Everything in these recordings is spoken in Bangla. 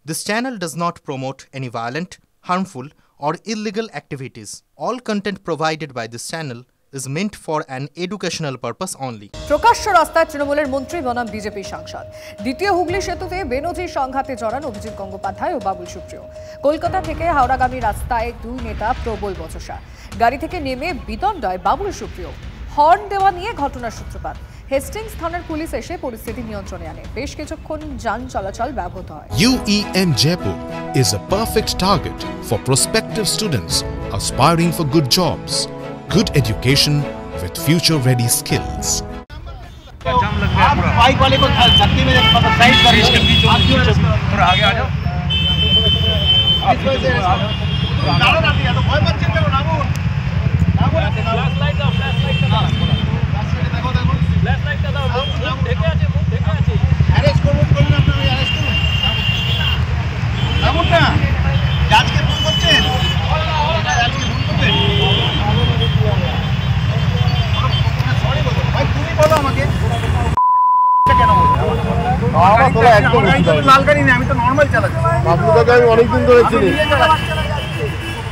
This channel does not promote any violent, harmful, or illegal activities. All content provided by this channel is meant for an educational purpose only. প্রকাশ্য রাস্তায় তৃণমূলের মন্ত্রী বনাম বিজেপি সাংসদ। দ্বিতীয় হুগলি সেতুতে বেনজির সংঘাতে জড়ান অভিজিৎ গঙ্গোপাধ্যায় ও বাবুল সুপ্রিয়। কলকাতা থেকে হাওড়াগামী রাস্তায় দুই নেতা প্রবল বচসা। গাড়ি থেকে নেমে বিতণ্ডায় বাবুল সুপ্রিয়। হর্ন দেওয়া নিয়ে ঘটনার সূত্রপাত। হেস্টিংস থানার পুলিশ এসে পরিস্থিতি নিয়ন্ত্রণে আনে। বেশ কিছুক্ষণ যান চলাচল ব্যাহত হয়। UEM Jaipur is a perfect target for prospective students aspiring for good jobs, good education with future-ready skills. Bike वाले को धक्के में साइड कर इसके बीच थोड़ा आगे आ जाओ। दारू ना दिया तो कोई मत चिंता करो नागो फ्लैश लाइट दाओ देखो फ्लैश लाइट का दाओ मुंह ढेके আছে अरेस्ट করুন আপনারা अरेस्ट করুন নাগো না জাজকে ফোন করছেন জাজকে ফোন করবেন সরি বলো ভাই তুমি বলো আমাকে কেন লাল গাড়ি নেই আমি তো নরমাল চালাচ্ছি আপনাকে আমি অনেকদিন ধরে চিনি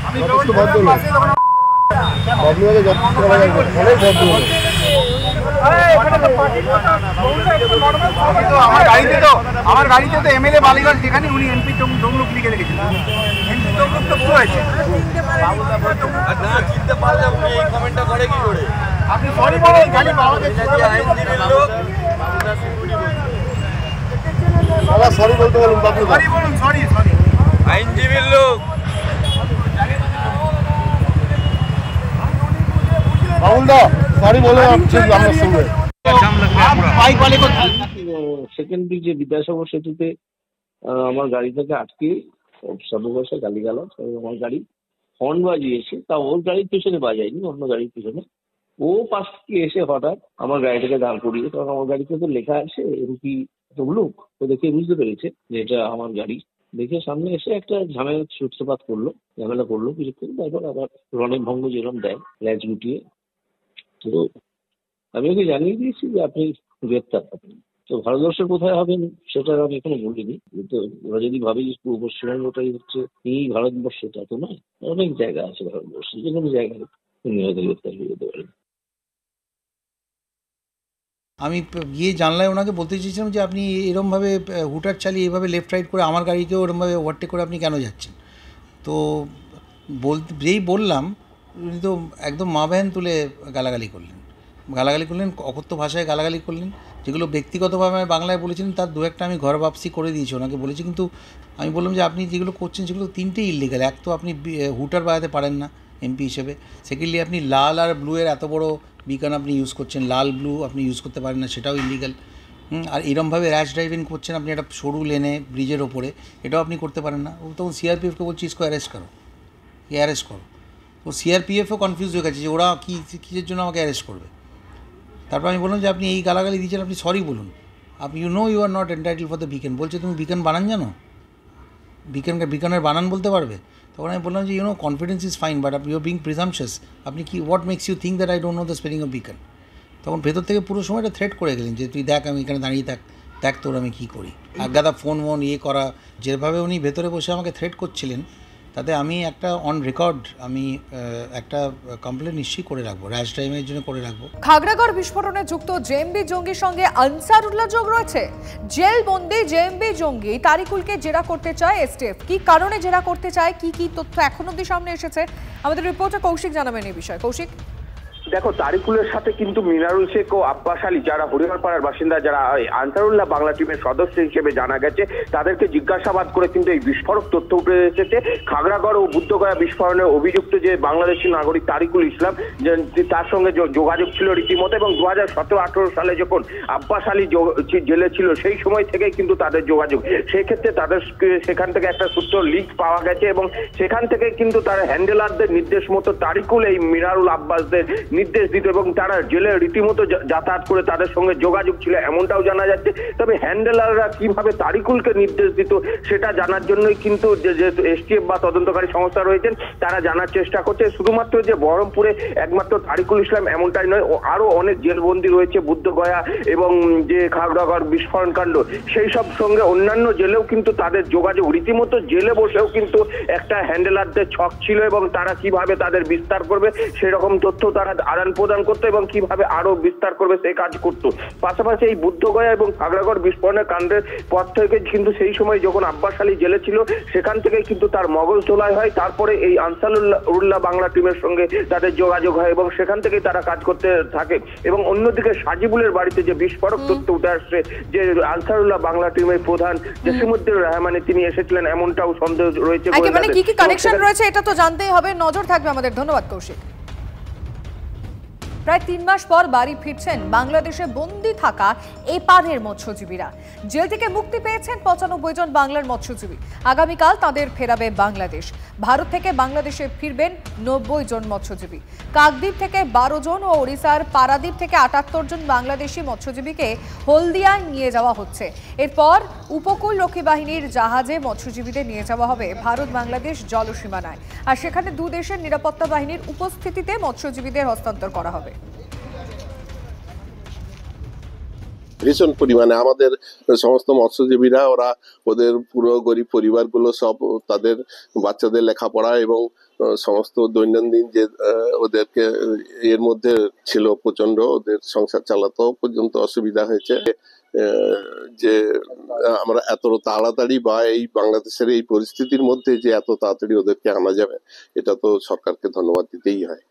আমি আমার গাড়িতে তো এমএলএ বালিগঞ্জ যেখানে উনি এমপি তমলুক লিখে রেখেছিলেন এমপি তমলুক তো পুরো হয়েছে না চিনতে পারলে আপনি এই কমেন্টটা করে কি করে আপনি সরি বলেন খালি বাবাকে আইনজীবীর লোক বাবা সরি বলতে বলুন বাবু সরি বলুন সরি সরি আইনজীবীর লোক বাবুলদা সরি বলে আপনার সঙ্গে বাইক वाले को সেকেন্ড ব্রিজে বিদ্যাসাগর সেতুতে আমার গাড়ি থেকে আটকে সর্ববশে গালিগালাজ আমার গাড়ি হর্ন বাজিয়েছে তা ওর গাড়ির পিছনে বাজায়নি অন্য গাড়ির পিছনে ও পাশ থেকে এসে হঠাৎ আমার গাড়িটাকে দাঁড় করিয়ে তখন আমার গাড়িতে তো লেখা আছে এমপি তমলুক তো দেখে বুঝতে পেরেছে যে এটা আমার গাড়ি দেখে সামনে এসে একটা ঝামেলা করলো কিছুক্ষণ তারপর আবার রণের ভঙ্গ যেরকম দেয় ল্যাচ গুটিয়ে তো আমি ওকে জানিয়ে দিয়েছি যে আপনি গ্রেপ্তার হবেন তো ভারতবর্ষের কোথায় হবেন সেটা আমি এখনো বলিনি তো ওরা যদি ভাবে যে পশ্চিমবঙ্গটাই হচ্ছে এই ভারতবর্ষ তা তো নয় অনেক জায়গা আছে ভারতবর্ষে যে কোনো জায়গায় তিনি হয়তো গ্রেপ্তার হয়ে যেতে পারেন আমি গিয়ে জানলায় ওনাকে বলতে চেয়েছিলাম যে আপনি এরমভাবে হুটার চালিয়ে এভাবে লেফট রাইট করে আমার গাড়িকেও ওরমভাবে ওভারটেক করে আপনি কেন যাচ্ছেন তো যেই বললাম উনি তো একদম মা ব্যান তুলে গালাগালি করলেন অকথ্য ভাষায় গালাগালি করলেন যেগুলো ব্যক্তিগতভাবে আমি বাংলায় বলেছিলেন তার দু একটা আমি ঘর বাপসি করে দিয়েছি ওনাকে বলেছি কিন্তু আমি বললাম যে আপনি যেগুলো করছেন সেগুলো তিনটেই ইললিগাল এক তো আপনি হুটার বাজাতে পারেন না এমপি হিসেবে সেকেন্ডলি আপনি লাল আর ব্লু এর এত বড় বিকন আপনি ইউজ করছেন লাল ব্লু আপনি ইউজ করতে পারেন না সেটাও ইললিগাল আর এরমভাবে র্যাশ ড্রাইভিং করছেন আপনি একটা সরু লেনে ব্রিজের ওপরে এটাও আপনি করতে পারেন না তখন সিআরপিএফকে বলছি ইসকো অ্যারেস্ট করো তো সিআরপিএফও কনফিউজ হয়ে গেছে যে ওরা কিসের জন্য আমাকে অ্যারেস্ট করবে তারপর আমি বললাম যে আপনি এই গালাগালি দিয়েছেন আপনি সরি বলুন আপনি you are not entitle for the beacon বলছে তুমি বিকন বানান জানো বিকনের বানান বলতে পারবে তখন আমি বললাম যে confidence is fine but you are being presumptuous আপনি কি what makes you think that I don't know the spelling of beacon তখন ভেতর থেকে পুরো সময়টা থ্রেট করে গেলেন যে তুই দেখ আমি এখানে দাঁড়িয়ে দেখ তোর আমি কী করি আজ্ঞাদা ফোন করা যেভাবে উনি ভেতরে বসে আমাকে থ্রেট করছিলেন তাতে আমি একটা অন রেকর্ড আমি একটা কমপ্লেন নিশ্চয়ই করে রাখবো র্যাশ ড্রাইভিংয়ের জন্য করে রাখবো খাগড়াগড় বিস্ফোরণে যুক্ত জেএমবি জঙ্গির সঙ্গে আনসারুল্লাহ যোগ রয়েছে জেলবন্দি জেএমবি জঙ্গি তারিকুলকে জেরা করতে চায় এসটিএফ কি কারণে জেরা করতে চায় কি তথ্য এখন অবধি সামনে এসেছে আমাদের রিপোর্টার কৌশিক জানাবেন এই বিষয়ে কৌশিক দেখো তারিকুলের সাথে কিন্তু মিনারুল শেখ ও আব্বাস আলী যারা হরিহরপাড়ার বাসিন্দা যারা আনসারুল্লাহ বাংলা টিমের সদস্য হিসেবে জানা গেছে তাদেরকে জিজ্ঞাসাবাদ করে কিন্তু এই বিস্ফোরক তথ্য উঠে এসেছে খাগড়াগড় ও বুদ্ধগয়া বিস্ফোরণে অভিযুক্ত যে বাংলাদেশি নাগরিক তারিকুল ইসলাম তার সঙ্গে যোগাযোগ ছিল রীতিমতো এবং 2017-18 সালে যখন আব্বাস আলী জেলে ছিল সেই সময় থেকেই কিন্তু তাদের যোগাযোগ সেক্ষেত্রে তাদের সেখান থেকে একটা সূত্র লিক পাওয়া গেছে এবং সেখান থেকে কিন্তু তার হ্যান্ডেলারদের নির্দেশ মতো তারিকুল এই মিনারুল আব্বাসদের নির্দেশ দিত এবং তারা জেলে রীতিমতো যাতায়াত করে তাদের সঙ্গে যোগাযোগ ছিল এমনটাও জানা যাচ্ছে। তবে হ্যান্ডেলাররা কিভাবে তারিকুলকে নির্দেশ দিত সেটা জানার জন্যই কিন্তু যে এসটিএফ বা তদন্তকারী সংস্থা রয়েছেন তারা জানার চেষ্টা করছে। শুধুমাত্র যে বহরমপুরে একমাত্র তারিকুল ইসলাম এমনটাই নয়, আরো অনেক জেলবন্দি রয়েছে বুদ্ধগয়া এবং যে খাগড়াগড় বিস্ফোরণ কাণ্ড, সেই সব সঙ্গে অন্যান্য জেলেও কিন্তু তাদের যোগাযোগ রীতিমতো জেলে বসেও কিন্তু একটা হ্যান্ডেলারদের ছক ছিল এবং তারা কিভাবে তাদের বিস্তার করবে সেরকম তথ্য তারা আদান প্রদান করতো এবং কিভাবে আরো বিস্তার করবে সেই কাজ করতো। পাশাপাশি এই বুদ্ধগয়া এবং খাগড়াগড় বিস্ফোরণের কাণ্ডের পর থেকে কিন্তু সেই সময় যখন আব্বাস আলী জেলে ছিল সেখান থেকে কিন্তু তার মগজ তোলাই হয়, তারপরে এই আনসারুল্লাহ বাংলা টিমের সঙ্গে তাদের যোগাযোগ হয় এবং সেখান থেকে তারা কাজ করতে থাকে। এবং অন্যদিকে সাজিবুলের বাড়িতে যে বিস্ফোরক তথ্য উঠে আসছে যে আনসারুল্লাহ বাংলা টিমের প্রধান জসিমউদ্দিন রহমানি তিনি এসেছিলেন এমনটাও সন্দেহ রয়েছে। মানে কি কি কানেকশন রয়েছে এটা তো জানতেই হবে, নজর থাকবে আমাদের। ধন্যবাদ কৌশিক। প্রায় 3 মাস পর বাড়ি ফিরছেন বাংলাদেশে বন্দী থাকা এপারের মৎস্যজীবীরা। জেল থেকে মুক্তি পেয়েছেন 95 জন বাংলার মৎস্যজীবী। আগামীকাল তাদের ফেরাবে বাংলাদেশ। ভারত থেকে বাংলাদেশে ফিরবেন 90 জন মৎস্যজীবী। কাকদ্বীপ থেকে 12 জন ও ওড়িশার পারাদ্বীপ থেকে 78 জন বাংলাদেশি মৎস্যজীবীকে হলদিয়ায় নিয়ে যাওয়া হচ্ছে। এরপর উপকূলরক্ষী বাহিনীর জাহাজে মৎস্যজীবীদের নিয়ে যাওয়া হবে ভারত বাংলাদেশ জলসীমানায়, আর সেখানে দু দেশের নিরাপত্তা বাহিনীর উপস্থিতিতে মৎস্যজীবীদের হস্তান্তর করা হবে। ভীষণ পরিমাণে আমাদের সমস্ত মৎস্যজীবীরা ওদের পুরো গরিব পরিবারগুলো সব তাদের বাচ্চাদের লেখাপড়া এবং সমস্ত দৈনন্দিন যে ওদেরকে এর মধ্যে ছিল প্রচন্ড, ওদের সংসার চালাতেও পর্যন্ত অসুবিধা হয়েছে। যে আমরা এত তাড়াতাড়ি বা এই বাংলাদেশের এই পরিস্থিতির মধ্যে যে এত তাড়াতাড়ি ওদেরকে আনা যাবে, এটা তো সরকারকে ধন্যবাদ দিতেই হয়।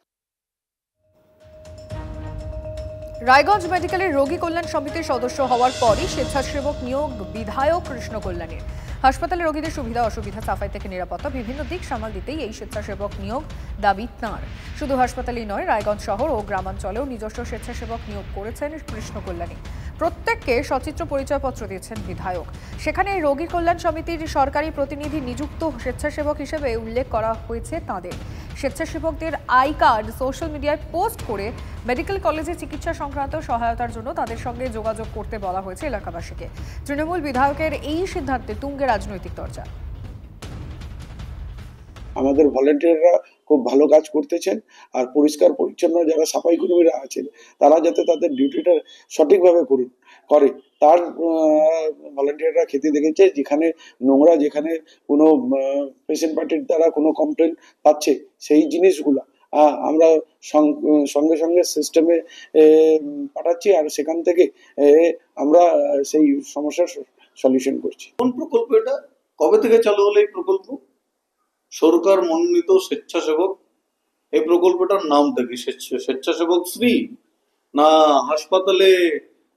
রায়গঞ্জ মেডিকেলের রোগী কল্যাণ সমিতির সদস্য হওয়ার পরই স্বেচ্ছাসেবক নিয়োগ বিধায়ক কৃষ্ণ কল্যাণীর। হাসপাতালে রোগীদের সুবিধা অসুবিধা, সাফাই থেকে নিরাপত্তা বিভিন্ন দিক সামাল দিতেই এই স্বেচ্ছাসেবক নিয়োগ দাবি তাঁর। শুধু হাসপাতালেই নয়, রায়গঞ্জ শহর ও গ্রামাঞ্চলেও নিজস্ব স্বেচ্ছাসেবক নিয়োগ করেছেন কৃষ্ণ কল্যাণী। প্রত্যেককে সচিত্র পরিচয়পত্র দিয়েছেন বিধায়ক। সেখানে রোগী কল্যাণ সমিতির সরকারি প্রতিনিধি নিযুক্ত স্বেচ্ছাসেবক হিসেবে উল্লেখ করা হয়েছে তাদের। স্বেচ্ছাসেবকদের আই কার্ড সোশ্যাল মিডিয়ায় পোস্ট করে মেডিকেল কলেজে চিকিৎসা সংক্রান্ত সহায়তার জন্য তাদের সঙ্গে যোগাযোগ করতে বলা হয়েছে এলাকাবাসীকে। তৃণমূল বিধায়কের এই সিদ্ধান্তে তুঙ্গে রাজনৈতিক চর্চা। আমাদের ভলেন্টিয়াররা খুব ভালো কাজ করতেছেন, আর পরিষ্কার পরিচ্ছন্ন যারা সাফাই কর্মীরা আছেন তারা যাতে তাদের ডিউটিটা সঠিকভাবে করে তার ভলেন্টিয়াররা খেতে দেখেছে। যেখানে নোংরা, যেখানে কোনো পেশেন্ট পার্টির দ্বারা কোনো কমপ্লেন পাচ্ছে সেই জিনিসগুলা আমরা সঙ্গে সঙ্গে সিস্টেমে পাঠাচ্ছি, আর সেখান থেকে আমরা সেই সমস্যার সলিউশন করছি। কোন প্রকল্প এটা, কবে থেকে চালু হলো এই প্রকল্প? সরকার মনোনীত স্বেচ্ছাসেবক। এই প্রকল্পটার নামটা কি? স্বেচ্ছাসেবক শ্রী না হাসপাতালে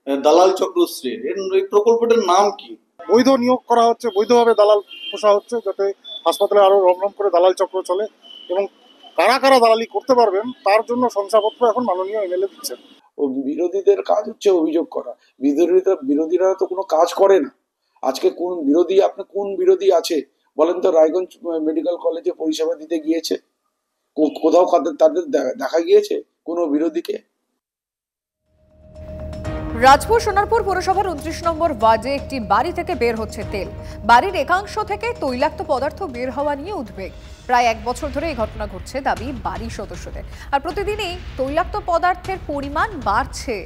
দালাল চক্রশ্রী? এই প্রকল্পটার নাম কি? বৈধ নিয়োগ করা হচ্ছে, বৈধভাবে দালাল পোষা হচ্ছে যাতে হাসপাতালে আরো রমরম করে দালাল চক্র চলে, এবং কারা কারা দালালি করতে পারবেন তার জন্য শংসাপত্র এখন মাননীয় এমএলএ দিচ্ছেন। ও বিরোধীদের কাজ হচ্ছে অভিযোগ করা। বিরোধীরা তো কোনো কাজ করে না। আজকে কোন বিরোধী, আপনি কোন বিরোধী আছে বলেন তো রায়গঞ্জ মেডিকেল কলেজে পরিষেবা দিতে গিয়েছে? কোথাও তাদের দেখা গিয়েছে কোনো বিরোধীকে? রাজপুর সোনারপুর পৌরসভার 29 নম্বর ওয়ার্ডে একটি বাড়ি থেকে বের হচ্ছে তেল। বাড়ির একাংশ থেকে তৈলাক্ত পদার্থ বের হওয়া নিয়ে উদ্বেগ। প্রায় 1 বছর ধরে এই ঘটনা ঘটছে দাবি বাড়ির সদস্যদের, আর প্রতিদিনই তৈলাক্ত পদার্থের পরিমাণ বাড়ছে।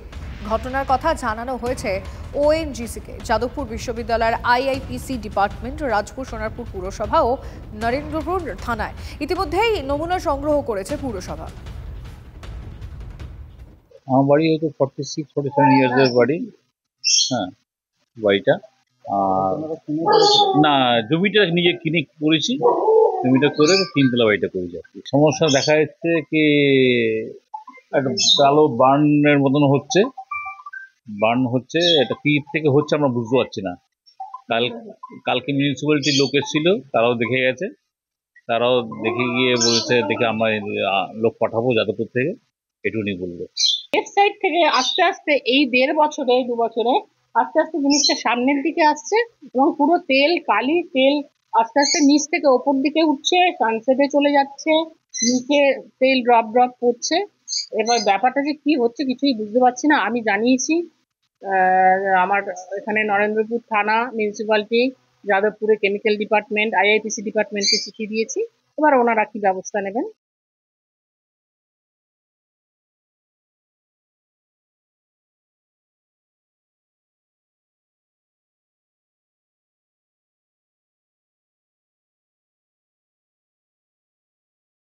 ঘটনার কথা জানানো হয়েছে ওএনজিসিকে, যাদবপুর বিশ্ববিদ্যালয়ের আইআইপিসি ডিপার্টমেন্ট, রাজপুর সোনারপুর পুরসভা ও নরেন্দ্রপুর থানায়। ইতিমধ্যেই নমুনা সংগ্রহ করেছে পুরসভা। আমার বাড়ি হয়তো 46-47 ইয়ার্সের বাড়ি। হ্যাঁ, বাড়িটা না, জমিটা নিজে কিনে করেছি। জমিটা করে 3তলা বাড়িটা করেছি। সমস্যা দেখা যাচ্ছে কি একটা কালো বার্নের মতন হচ্ছে, এটা কি থেকে হচ্ছে আমরা বুঝতে পারছি না। কালকে মিউনিসিপ্যালিটির লোক এসেছিল, তারাও দেখে গেছে। তারাও দেখে গিয়ে বলেছে দেখে আমরা লোক পাঠাবো যাদবপুর থেকে, এটুকুনি বললো। লেফট সাইড থেকে আস্তে আস্তে এই 1.5 বছরে 2 বছরে আস্তে আস্তে জিনিসটা সামনের দিকে আসছে, এবং পুরো কালি তেল আস্তে আস্তে নিচ থেকে ওপর দিকে উঠছে, সানসেটে চলে যাচ্ছে, নিচে তেল ড্রপ পড়ছে। এবার ব্যাপারটা যে কি হচ্ছে কিছুই বুঝতে পারছি না। আমি জানিয়েছি আমার এখানে নরেন্দ্রপুর থানা, মিউনিসিপ্যালিটি, যাদবপুরে কেমিক্যাল ডিপার্টমেন্ট, আইআইটিসি ডিপার্টমেন্টকে চিঠি দিয়েছি। এবার ওনারা কি ব্যবস্থা নেবেন